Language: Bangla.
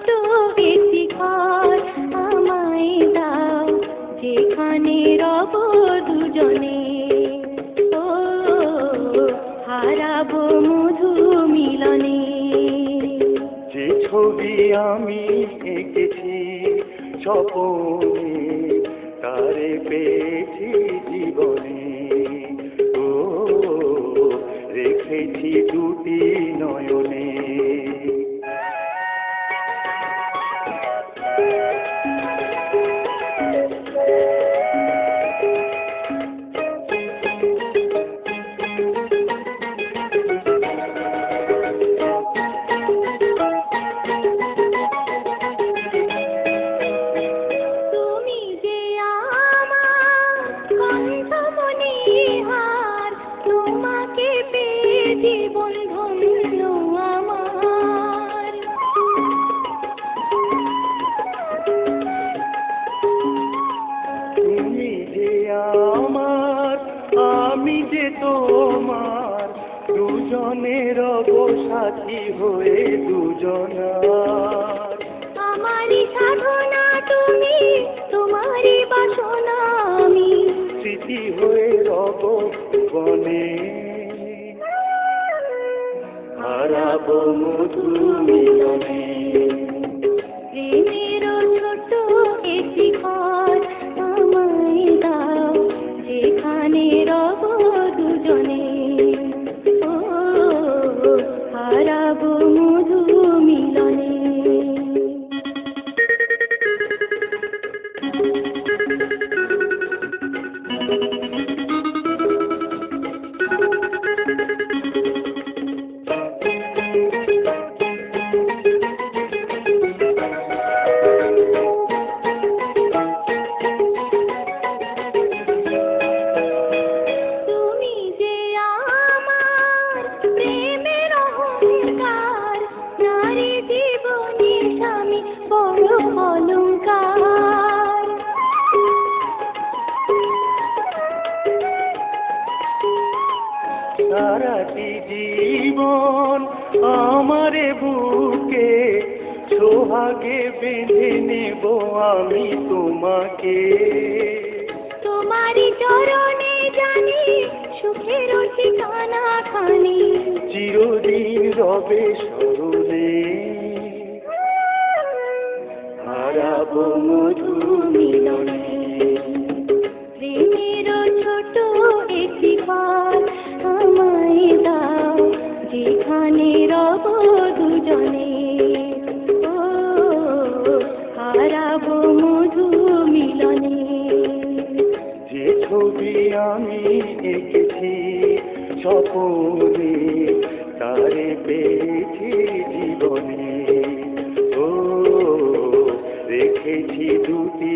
ছোট একটি ঘর আমায় দাও, যেখানে রব দুজনে। ও হারাবো মধু মিলনে। যে ছবি আমি এঁকেছি স্বপনে, তারে পেয়েছি জীবনে। ও রেখেছি দুটি নয়নে। জীবন ধন্য আমার। তুমি যে আমার, আমি যে তোমার, দুজনের সাথী হয়ে দুজনার। আমারই সাধনা তুমি, তোমারই বাসনা আমি, স্মৃতি হয়ে রব বনে। হারাবো মধু মিলনে। প্রেমের ছোট একটি ঘর আমায় দাও, যেখানে রব দুজনে। ও হারাবো মধু মিলনে। সারাটি জীবন আমারে বুকে সোহাগে বেঁধে নেব আমি তোমাকে। তোমারই চরণে জানি সুখের ঠিকানা খানি, চিরদিন রবে স্মরণে। হারাবো মধু মিলনে। প্রেমের ছোট একটি ঘর আমায় দাও, যেখানে রব দুজনে। ও হারাবো মধু মিলনে। যে ছবি আমি এঁকেছি স্বপনে, তারে পেয়েছি জীবনে। ও রেখেছি দুটি